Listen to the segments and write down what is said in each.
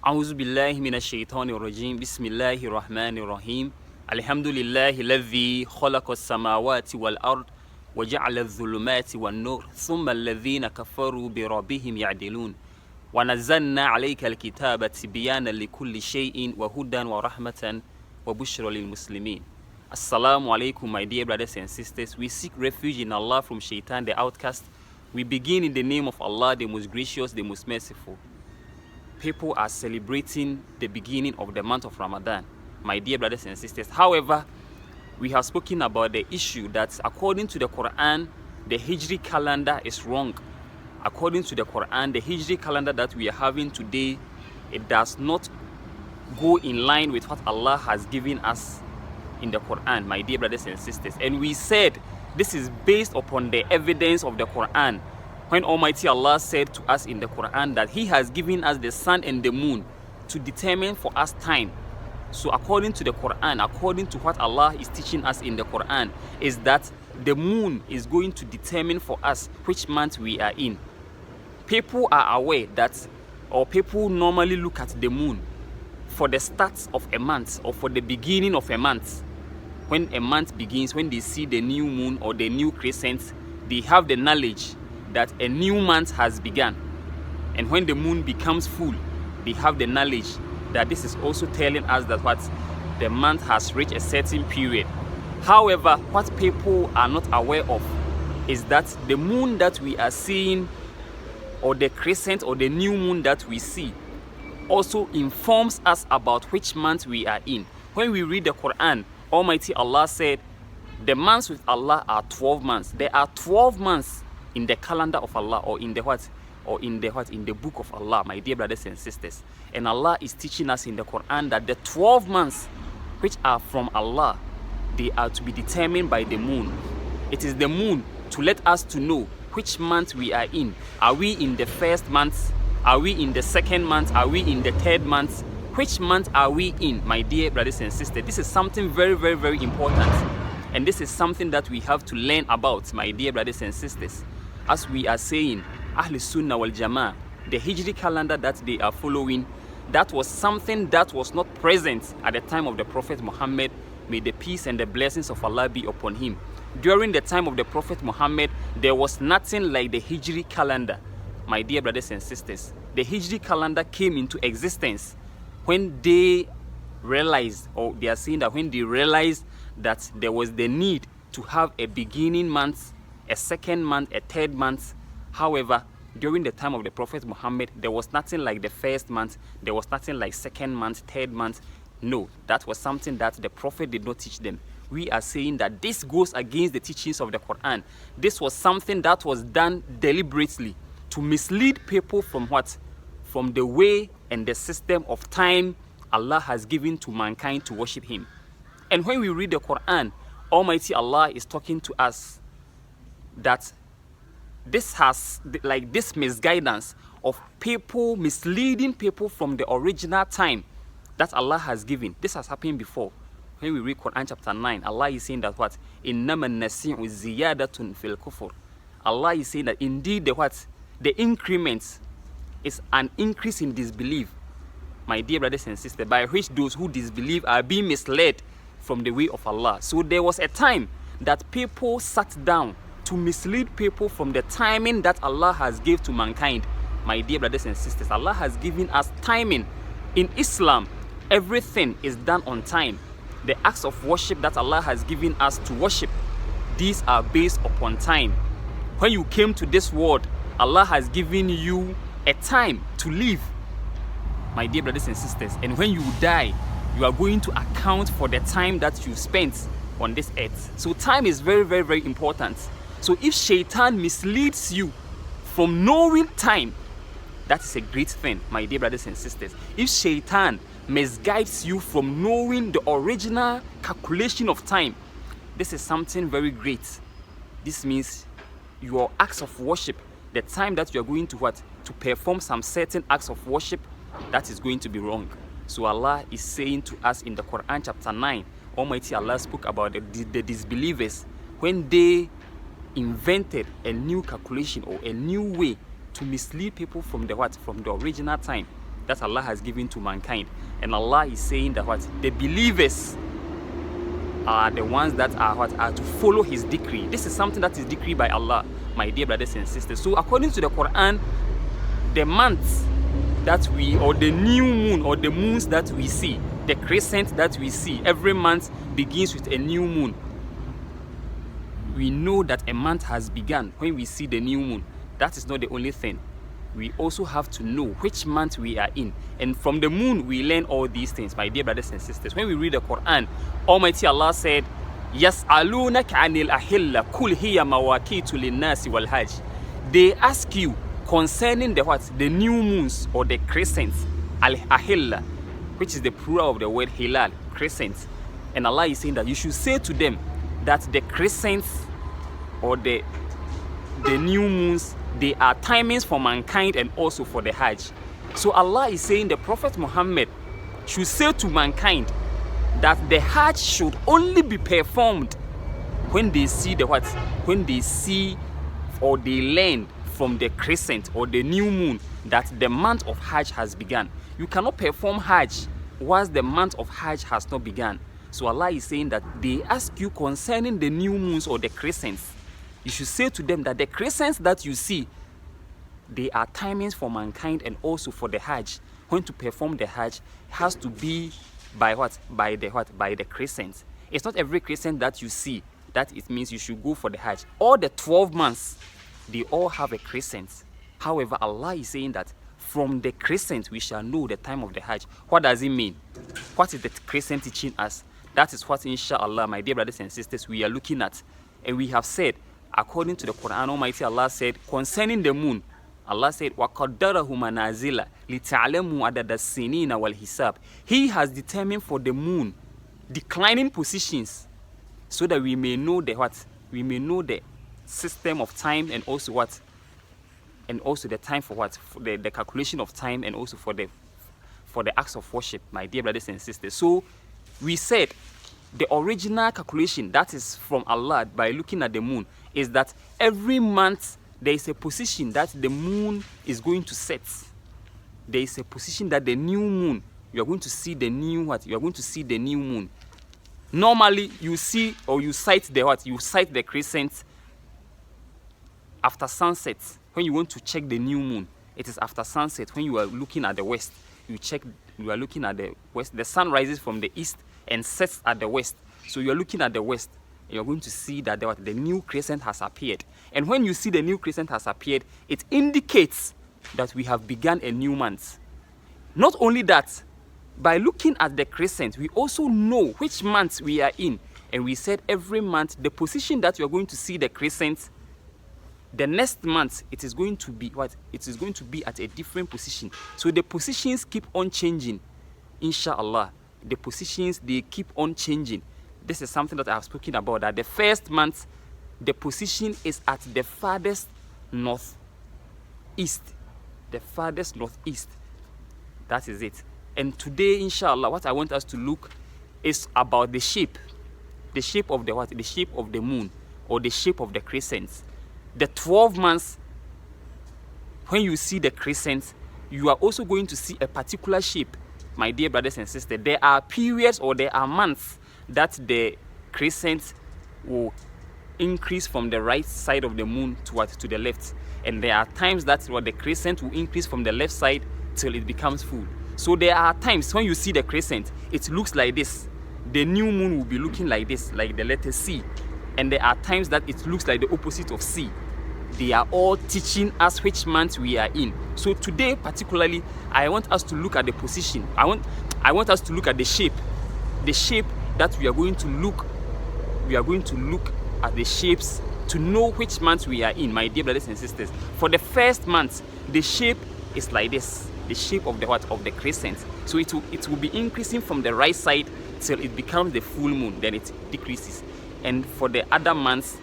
أعوذ بالله من الشيطان الرجيم بسم الله الرحمن الرحيم الحمد لله الذي خلق السماوات والأرض وجعل الظلمات والنور ثم الذين كفروا بربهم يعدلون ونزلنا عليك الكتاب تبيانا لكل شيء وهدى ورحمة وبشرى للمسلمين. Assalamu alaikum, my dear brothers and sisters. We seek refuge in Allah from Shaitan the outcast. We begin in the name of Allah, the most gracious, the most merciful. People are celebrating the beginning of the month of Ramadan, my dear brothers and sisters. However, we have spoken about the issue that according to the Quran, the Hijri calendar is wrong. According to the Quran, the Hijri calendar that we are having today, it does not go in line with what Allah has given us in the Quran, my dear brothers and sisters. And we said this is based upon the evidence of the Quran, when Almighty Allah said to us in the Quran that He has given us the sun and the moon to determine for us time. So according to the Quran, according to what Allah is teaching us in the Quran, is that the moon is going to determine for us which month we are in. People are aware that, or people normally look at the moon for the start of a month or for the beginning of a month. When a month begins, when they see the new moon or the new crescent, they have the knowledge that a new month has begun. And when the moon becomes full, they have the knowledge that this is also telling us that what the month has reached a certain period. However, what people are not aware of is that the moon that we are seeing, or the crescent or the new moon that we see, also informs us about which month we are in. When we read the Quran, Almighty Allah said the months with Allah are 12 months. There are 12 months in the calendar of Allah, or in the what? Or in the what? In the book of Allah, my dear brothers and sisters. And Allah is teaching us in the Quran that the 12 months which are from Allah, they are to be determined by the moon. It is the moon to let us to know which month we are in. Are we in the first month? Are we in the second month? Are we in the third month? Which month are we in, my dear brothers and sisters? This is something very, very, very important. And this is something that we have to learn about, my dear brothers and sisters. As we are saying, Ahl Sunnah wal Jama'ah, the Hijri calendar that they are following, that was something that was not present at the time of the Prophet Muhammad. May the peace and the blessings of Allah be upon him. During the time of the Prophet Muhammad, there was nothing like the Hijri calendar, my dear brothers and sisters. The Hijri calendar came into existence when they realized, or they are saying that when they realized that there was the need to have a beginning month, a second month, a third month. However, during the time of the Prophet Muhammad, there was nothing like the first month, there was nothing like second month, third month. No, that was something that the Prophet did not teach them. We are saying that this goes against the teachings of the Quran. This was something that was done deliberately to mislead people from what? From the way and the system of time Allah has given to mankind to worship Him. And when we read the Quran, Almighty Allah is talking to us that this has, like this misguidance of people misleading people from the original time that Allah has given. This has happened before. When we read Quran chapter 9, Allah is saying that what? إِنَّمَا النَّسِيعُ زِيَادَةٌ فِي الْكُفُرِ. Allah is saying that indeed the what? The increment is an increase in disbelief, my dear brothers and sisters, by which those who disbelieve are being misled from the way of Allah. So there was a time that people sat down to mislead people from the timing that Allah has given to mankind. My dear brothers and sisters, Allah has given us timing. In Islam, everything is done on time. The acts of worship that Allah has given us to worship, these are based upon time. When you came to this world, Allah has given you a time to live, my dear brothers and sisters. And when you die, you are going to account for the time that you spent on this earth. So time is very, very, very important. So if Shaitan misleads you from knowing time, that is a great thing, my dear brothers and sisters. If Shaitan misguides you from knowing the original calculation of time, this is something very great. This means your acts of worship, the time that you are going to what? To perform some certain acts of worship, that is going to be wrong. So Allah is saying to us in the Quran chapter 9, Almighty Allah spoke about the disbelievers when they invented a new calculation or a new way to mislead people from the what? From the original time. that Allah has given to mankind. And Allah is saying that what the believers are the ones that are to follow his decree. This is something that is decreed by Allah, my dear brothers and sisters. So according to the Quran, the months that we, or the new moon, or the moons that we see, the crescent that we see every month begins with a new moon. We know that a month has begun when we see the new moon. That is not the only thing. We also have to know which month we are in. And from the moon, we learn all these things, my dear brothers and sisters. When we read the Quran, Almighty Allah said, يَسْأَلُونَكَ عَنِ الْأَحِلَّةِ كُلْ هِيَ مَوَاقِيتُ لِلنَّاسِ وَالْحَجِّ. They ask you concerning the what? The new moons or the crescents, al-ahilla, which is the plural of the word hilal, crescent. And Allah is saying that you should say to them that the crescents or the new moons, they are timings for mankind and also for the Hajj. So Allah is saying the Prophet Muhammad should say to mankind that the Hajj should only be performed when they see the what? When they see or they learn from the crescent or the new moon that the month of Hajj has begun. You cannot perform Hajj whilst the month of Hajj has not begun. So Allah is saying that they ask you concerning the new moons or the crescents. You should say to them that the crescents that you see, they are timings for mankind and also for the Hajj. When to perform the Hajj has to be by what? By the what? By the crescent. It's not every crescent that you see that it means you should go for the Hajj. All the 12 months, they all have a crescent. However, Allah is saying that from the crescent we shall know the time of the Hajj. What does it mean? What is the crescent teaching us? That is what, inshallah, my dear brothers and sisters, we are looking at. And we have said, according to the Quran, Almighty Allah said, concerning the moon, Allah said, وَقَدَّرَهُ مَنَازِلَ لِتَعْلَمُوا عَدَدَ السِّنِينَ وَالْحِسَابِ. He has determined for the moon declining positions so that we may know the what? We may know the system of time and also what? And also the time for what? For the calculation of time and also for the acts of worship, my dear brothers and sisters. So we said the original calculation that is from Allah by looking at the moon is that every month there is a position that the moon is going to set. There is a position that the new moon, you are going to see the new what? You are going to see the new moon. Normally you see or you sight the what? You sight the crescent after sunset. When you want to check the new moon, it is after sunset. When you are looking at the west, you are looking at the west. The sun rises from the east and sets at the west. So you are looking at the west. You're going to see that the new crescent has appeared. And when you see the new crescent has appeared, it indicates that we have begun a new month. Not only that, by looking at the crescent, we also know which month we are in. And we said every month, the position that you are going to see the crescent, the next month, it is going to be what? It is going to be at a different position. So the positions keep on changing, inshallah. The positions, they keep on changing. This is something that I have spoken about, that the first month, the position is at the farthest northeast. The farthest northeast. That is it. And today, inshallah, what I want us to look is about the shape. The shape of the what? The shape of the moon or the shape of the crescents. The 12 months, when you see the crescent, you are also going to see a particular shape, my dear brothers and sisters. There are periods or there are months that the crescent will increase from the right side of the moon to the left. And there are times that the crescent will increase from the left side till it becomes full. So there are times when you see the crescent, it looks like this. The new moon will be looking like this, like the letter C. And there are times that it looks like the opposite of C. They are all teaching us which month we are in. So today particularly, I want us to look at the position. I want us to look at the shape. The shape that we are going to look. We are going to look at the shapes to know which month we are in, my dear brothers and sisters. For the first month, the shape is like this. The shape of the what? Of the crescent. So it will be increasing from the right side till it becomes the full moon. Then it decreases. And for the other months,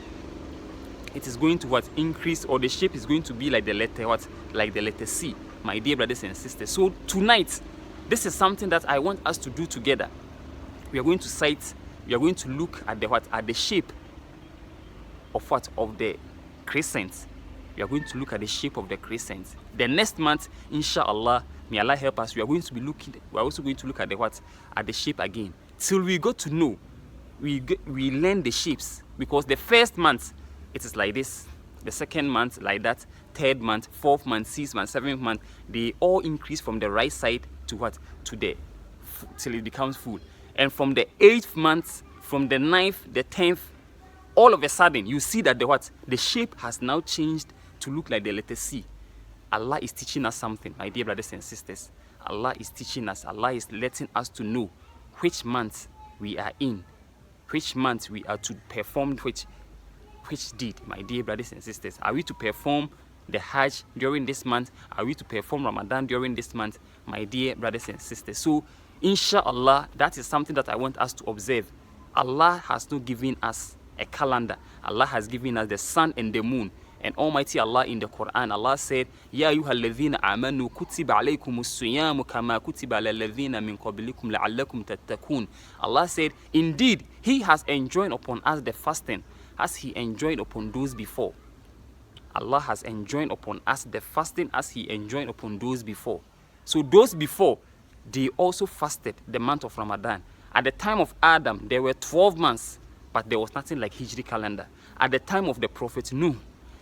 it is going to what? Increase, or the shape is going to be like the letter what? Like the letter C, my dear brothers and sisters. So tonight, this is something that I want us to do together. We are going to cite, we are going to look at the what? At the shape of what? Of the crescent. We are going to look at the shape of the crescent. The next month, inshallah, May Allah help us. We are also going to look at the what? At the shape again. Till we got to know, we learn the shapes. Because the first month, it is like this. The second month, like that. Third month, fourth month, sixth month, seventh month, they all increase from the right side to what? To the, till it becomes full. And from the 8th month, from the 9th, the 10th, all of a sudden, you see that the what? The shape has now changed to look like the letter C. Allah is teaching us something, my dear brothers and sisters. Allah is teaching us. Allah is letting us to know which month we are in, which month we are to perform which deed, my dear brothers and sisters. Are we to perform the Hajj during this month? Are we to perform Ramadan during this month, my dear brothers and sisters? So, inshallah, that is something that I want us to observe. Allah has not given us a calendar. Allah has given us the sun and the moon. And Almighty Allah in the Quran, Allah said, Ya ayyuhalladhina amanu kutiba alaykumus siyamu kama kutiba alal ladhina min qablikum la'allakum tattaqun. Allah said, indeed, He has enjoined upon us the fasting as He enjoined upon those before. Allah has enjoined upon us the fasting as He enjoined upon those before. So those before, they also fasted the month of Ramadan. At the time of Adam, there were 12 months, but there was nothing like Hijri calendar. At the time of the Prophet Nuh,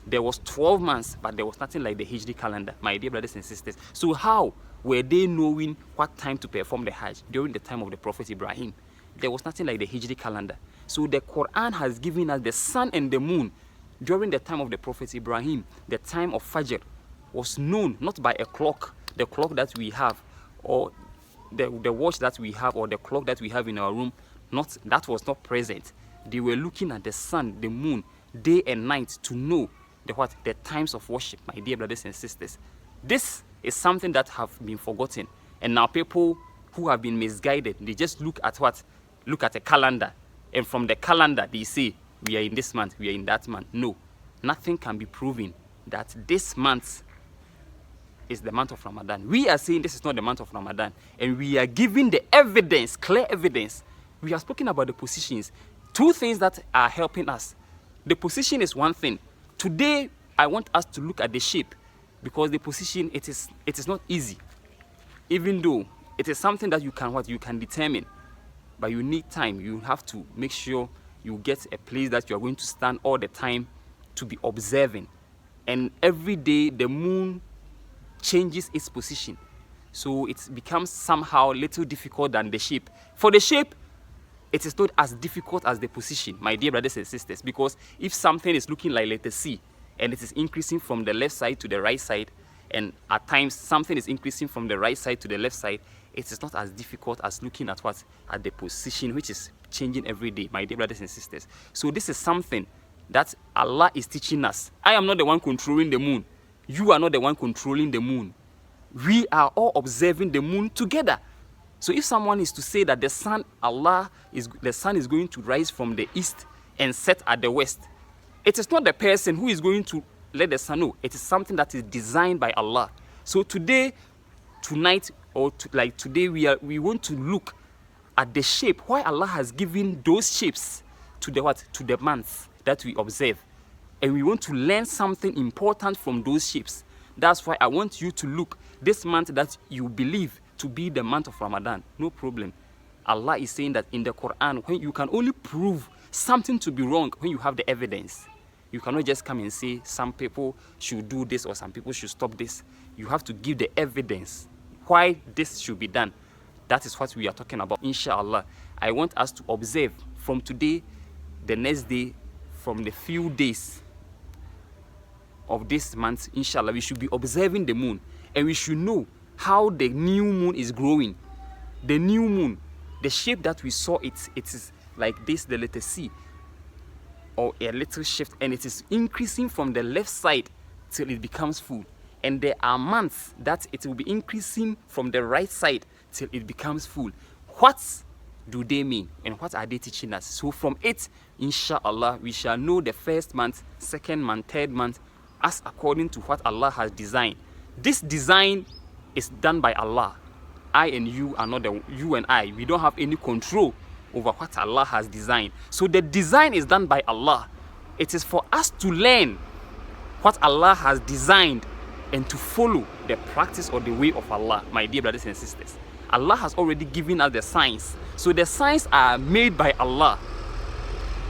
there was 12 months, but there was nothing like the Hijri calendar, my dear brothers and sisters. So how were they knowing what time to perform the Hajj during the time of the Prophet Ibrahim? There was nothing like the Hijri calendar. So the Quran has given us the sun and the moon during the time of the Prophet Ibrahim. The time of Fajr was known not by a clock, the clock that we have, or the watch that we have, or the clock that we have in our room. That was not present. They were looking at the sun, the moon, day and night to know the times of worship, my dear brothers and sisters. This is something that have been forgotten, and now people who have been misguided, they just look at a calendar, and from the calendar they say we are in this month, we are in that month. No, nothing can be proven that this month is the month of Ramadan. We are saying this is not the month of Ramadan, and we are giving the evidence, clear evidence. We have spoken about the positions. Two things that are helping us. The position is one thing. Today, I want us to look at the shape, because the position, it is not easy. Even though it is something that you can determine, but you need time. You have to make sure you get a place that you are going to stand all the time to be observing. And every day, the moon changes its position. So it becomes somehow a little difficult than the shape. For the shape, it is not as difficult as the position, my dear brothers and sisters, because if something is looking like letter C and it is increasing from the left side to the right side, and at times something is increasing from the right side to the left side, it is not as difficult as looking at the position, which is changing every day, my dear brothers and sisters. So this is something that Allah is teaching us. I am not the one controlling the moon. You are not the one controlling the moon. We are all observing the moon together. So if someone is to say that the sun is going to rise from the east and set at the west, it is not the person who is going to let the sun know. It is something that is designed by Allah. So today, tonight, or today, we want to look at the shape, why Allah has given those shapes to the months that we observe. And we want to learn something important from those shapes. That's why I want you to look this month that you believe to be the month of Ramadan. No problem. Allah is saying that in the Quran, when you can only prove something to be wrong when you have the evidence. You cannot just come and say some people should do this or some people should stop this. You have to give the evidence why this should be done. That is what we are talking about. Inshallah, I want us to observe from today, the next day, from the few days of this month, inshallah, we should be observing the moon, and we should know how the new moon is growing. The new moon, the shape that we saw, it is like this, the letter C, or a little shift, and it is increasing from the left side till it becomes full. And there are months that it will be increasing from the right side till it becomes full. What do they mean, and what are they teaching us? So from it, inshallah, we shall know the first month, second month, third month, as according to what Allah has designed. This design is done by Allah. I and you are not you and I. We don't have any control over what Allah has designed. So the design is done by Allah. It is for us to learn what Allah has designed and to follow the practice or the way of Allah, my dear brothers and sisters. Allah has already given us the signs. So the signs are made by Allah.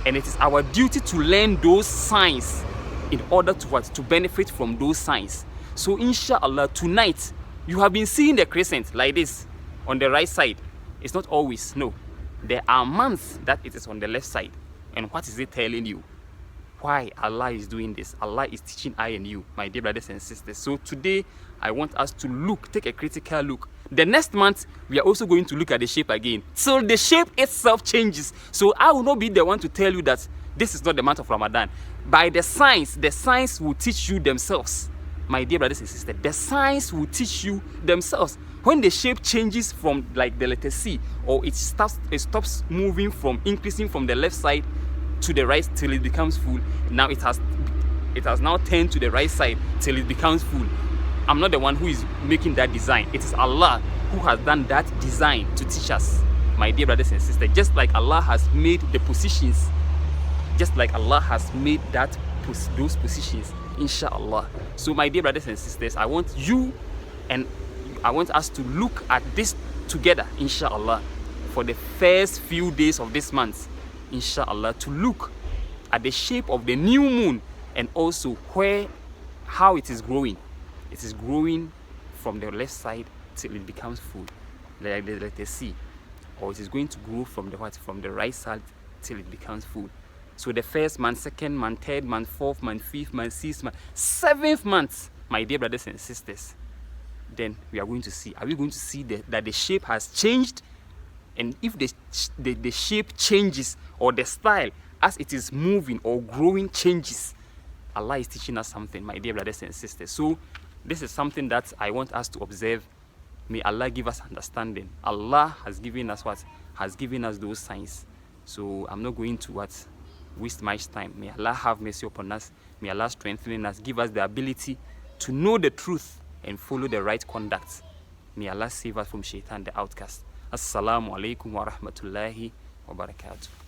And it is our duty to learn those signs in order to what? To benefit from those signs. So inshallah, tonight, you have been seeing the crescent like this on the right side. It's not always, no. There are months that it is on the left side. And what is it telling you? Why Allah is doing this? Allah is teaching I and you, my dear brothers and sisters. So today, I want us to take a critical look. The next month, we are also going to look at the shape again. So the shape itself changes. So I will not be the one to tell you that this is not the month of Ramadan. By the signs will teach you themselves. My dear brothers and sisters, the signs will teach you themselves. When the shape changes from like the letter C, or it stops moving from increasing from the left side to the right till it becomes full. Now it has now turned to the right side till it becomes full. I'm not the one who is making that design. It is Allah who has done that design to teach us, my dear brothers and sisters. Just like Allah has made the positions, just like Allah has made those positions, inshallah. So my dear brothers and sisters, I want you and I want us to look at this together, inshallah, for the first few days of this month, inshallah, to look at the shape of the new moon and also how it is growing. It is growing from the left side till it becomes full, like the letter C, or it is going to grow from the right side till it becomes full. So the first month, second month, third month, fourth month, fifth month, sixth month, seventh month, my dear brothers and sisters, then we are going to see. Are we going to see that the shape has changed? And if the shape changes or the style as it is moving or growing changes, Allah is teaching us something, my dear brothers and sisters. So this is something that I want us to observe. May Allah give us understanding. Allah has given us has given us those signs. So I'm not going to waste much time. May Allah have mercy upon us. May Allah strengthen us, give us the ability to know the truth and follow the right conduct. May Allah save us from shaitan, the outcast. Assalamu alaikum wa rahmatullahi wa barakatuh.